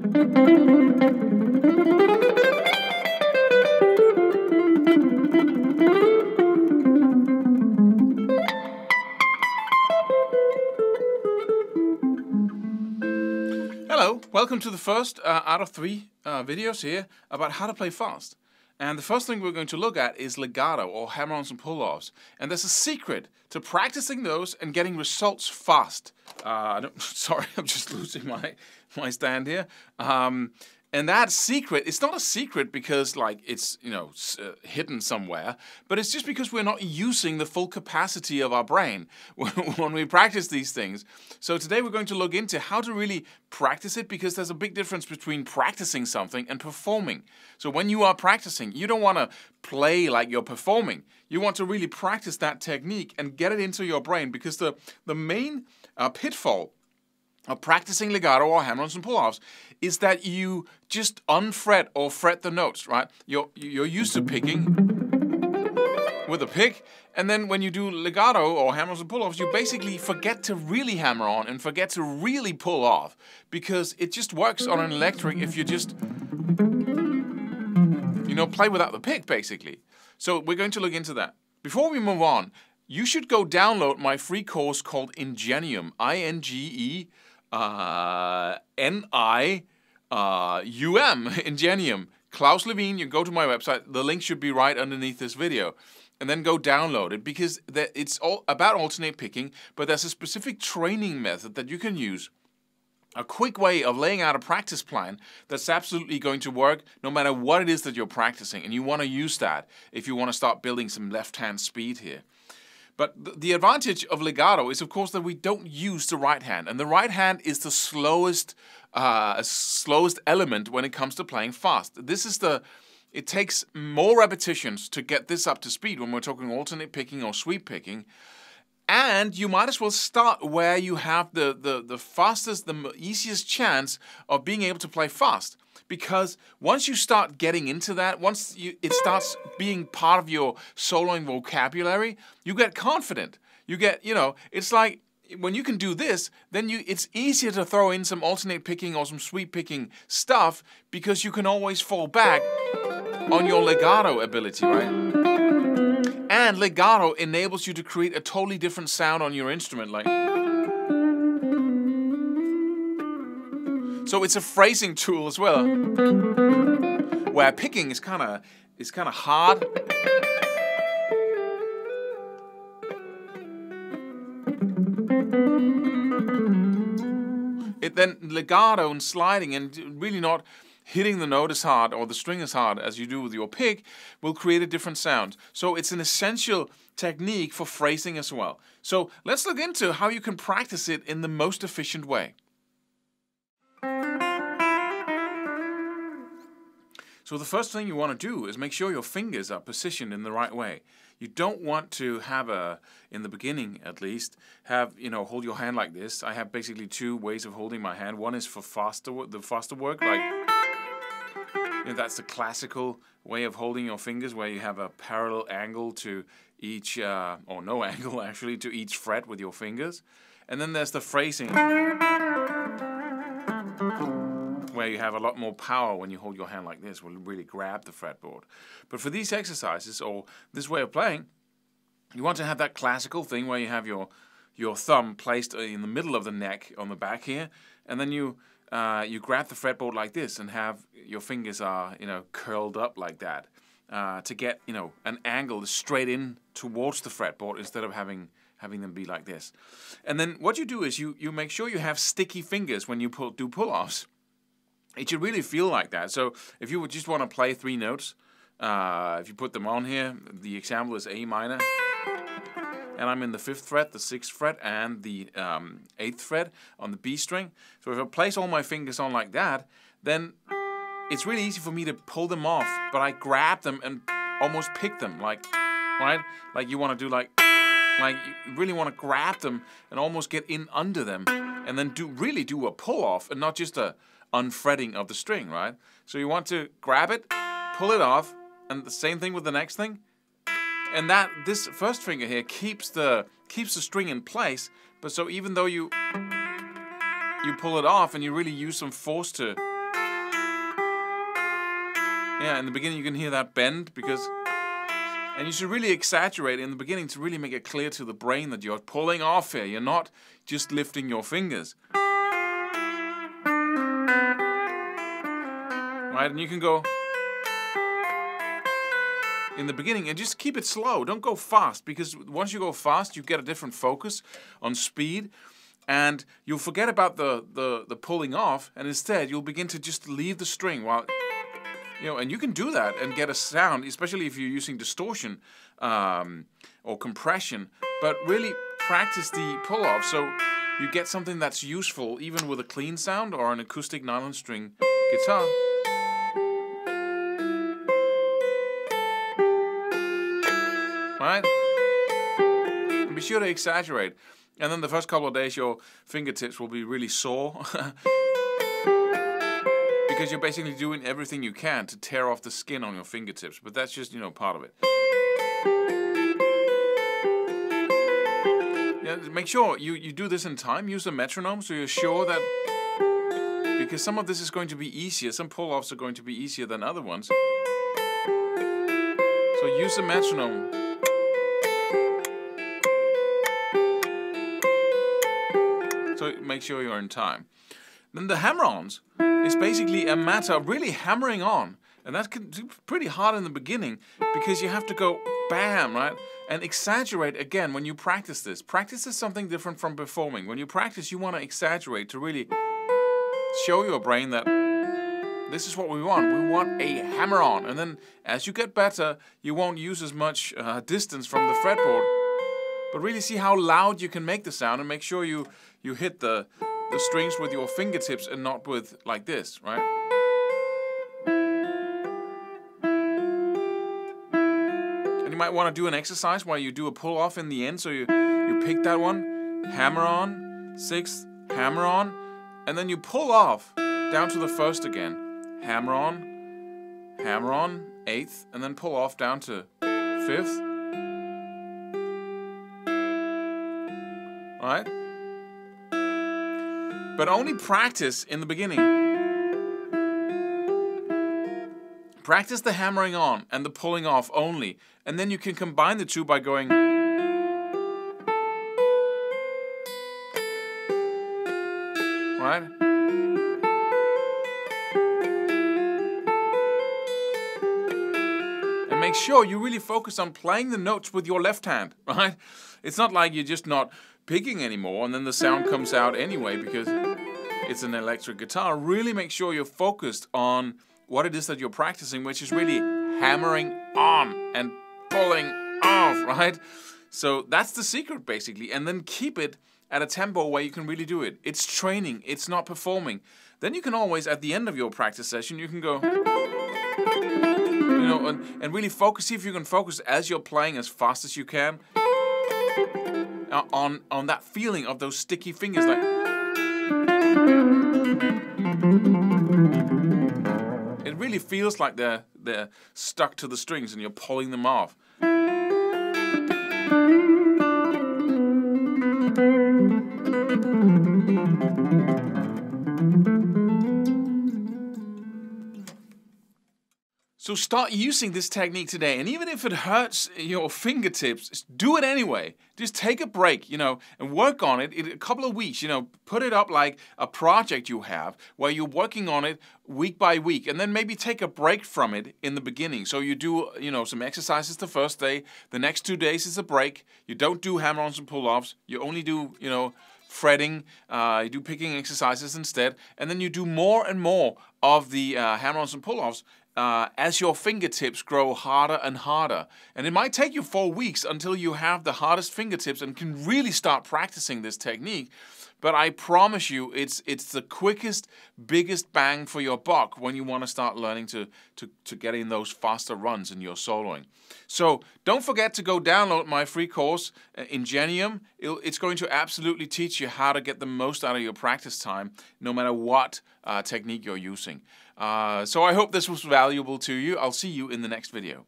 Hello, welcome to the first out of 3 videos here about how to play fast. And the first thing we're going to look at is legato, or hammer-ons and pull-offs. And there's a secret to practicing those and getting results fast. Sorry, I'm just losing my stand here. And that secret, it's not a secret because like it's hidden somewhere, but it's just because we're not using the full capacity of our brain when we practice these things. So today we're going to look into how to really practice it, because there's a big difference between practicing something and performing. So when you are practicing, you don't want to play like you're performing. You want to really practice that technique and get it into your brain, because the main pitfall of practicing legato or hammer-ons and pull-offs is that you just unfret or fret the notes, right? You're used to picking with a pick, and then when you do legato or hammer-ons and pull-offs, you basically forget to really hammer on and forget to really pull off, because it just works on an electric if you just play without the pick, basically. So we're going to look into that. Before we move on, you should go download my free course called Ingenium, I-N-G-E-N-I-U-M, Ingenium. Klaus Levine, you go to my website, the link should be right underneath this video. And then go download it, because it's all about alternate picking, but there's a specific training method that you can use. A quick way of laying out a practice plan that's absolutely going to work no matter what it is that you're practicing. And you want to use that if you want to start building some left-hand speed here. But the advantage of legato is, of course, that we don't use the right hand. And the right hand is the slowest element when it comes to playing fast. It takes more repetitions to get this up to speed when we're talking alternate picking or sweep picking. And you might as well start where you have the fastest, the easiest chance of being able to play fast. Because once you start getting into that, it starts being part of your soloing vocabulary, you get confident. You get, it's like when you can do this, then it's easier to throw in some alternate picking or some sweep picking stuff, because you can always fall back on your legato ability, right? And legato enables you to create a totally different sound on your instrument, like. So it's a phrasing tool as well, where picking is kind of hard. Then legato and sliding and really not hitting the note as hard or the string as hard as you do with your pick will create a different sound. So it's an essential technique for phrasing as well. So let's look into how you can practice it in the most efficient way. So the first thing you want to do is make sure your fingers are positioned in the right way. You don't want to have in the beginning at least, hold your hand like this. I have basically 2 ways of holding my hand. One is for the faster work, like that's the classical way of holding your fingers, where you have a parallel angle to each, or no angle actually, to each fret with your fingers. And then there's the phrasing, where you have a lot more power when you hold your hand like this, will really grab the fretboard. But for these exercises, or this way of playing, you want to have that classical thing where you have your thumb placed in the middle of the neck on the back here, and then you grab the fretboard like this and have your fingers are curled up like that to get an angle straight in towards the fretboard instead of having them be like this. And then what you do is you make sure you have sticky fingers when you do pull-offs. It should really feel like that. So if you would just want to play 3 notes, if you put them on here, the example is A minor, and I'm in the 5th fret, the 6th fret, and the 8th fret on the B string. So if I place all my fingers on like that, then it's really easy for me to pull them off, but I grab them and almost pick them, like, right? Like you want to do like you really want to grab them and almost get in under them, and then really do a pull off and not just a unfretting of the string, right? So you want to grab it, pull it off, and the same thing with the next thing. And this first finger here keeps the string in place, but so even though you pull it off and you really use some force to Yeah, in the beginning you can hear that bend and you should really exaggerate in the beginning to really make it clear to the brain that you're pulling off here. You're not just lifting your fingers. Right, and you can go in the beginning and just keep it slow. Don't go fast, because once you go fast, you get a different focus on speed, and you'll forget about the pulling off, and instead you'll begin to just leave the string while, and you can do that and get a sound, especially if you're using distortion or compression, but really practice the pull-off so you get something that's useful even with a clean sound or an acoustic nylon string guitar. Right? And be sure to exaggerate. And then the first couple of days your fingertips will be really sore because you're basically doing everything you can to tear off the skin on your fingertips. But that's just, part of it. Yeah, make sure you do this in time. Use a metronome so you're sure that, because some of this is going to be easier. Some pull-offs are going to be easier than other ones. So use a metronome. So make sure you're in time. Then the hammer-ons is basically a matter of really hammering on. And that can be pretty hard in the beginning because you have to go bam, right? And exaggerate again when you practice this. Practice is something different from performing. When you practice, you want to exaggerate to really show your brain that this is what we want. We want a hammer-on. And then as you get better, you won't use as much distance from the fretboard. But really see how loud you can make the sound, and make sure you hit the strings with your fingertips and not with like this, right? And you might want to do an exercise where you do a pull-off in the end. So you pick that one, hammer on, sixth, hammer on, and then you pull off down to the first again. Hammer on, eighth, and then pull off down to fifth. Right? But only practice in the beginning. Practice the hammering on and the pulling off only, and then you can combine the two by going. Right? And make sure you really focus on playing the notes with your left hand, right? It's not like you're just not picking anymore and then the sound comes out anyway because it's an electric guitar. Really make sure you're focused on what it is that you're practicing, which is really hammering on and pulling off, right? So that's the secret basically, and then keep it at a tempo where you can really do it. It's training, it's not performing. Then you can always, at the end of your practice session, you can go, and really focus, see if you can focus as you're playing as fast as you can on that feeling of those sticky fingers, like it really feels like they're stuck to the strings and you're pulling them off. So start using this technique today, and even if it hurts your fingertips, do it anyway. Just take a break, and work on it in a couple of weeks. Put it up like a project you have where you're working on it week by week, and then maybe take a break from it in the beginning. So you do, some exercises the first day. The next 2 days is a break. You don't do hammer-ons and pull-offs. You only do, fretting. You do picking exercises instead, and then you do more and more of the hammer-ons and pull-offs as your fingertips grow harder and harder. And it might take you 4 weeks until you have the hardest fingertips and can really start practicing this technique. But I promise you, it's the quickest, biggest bang for your buck when you want to start learning to get in those faster runs in your soloing. So don't forget to go download my free course, Ingenium. It's going to absolutely teach you how to get the most out of your practice time, no matter what technique you're using. So I hope this was valuable to you. I'll see you in the next video.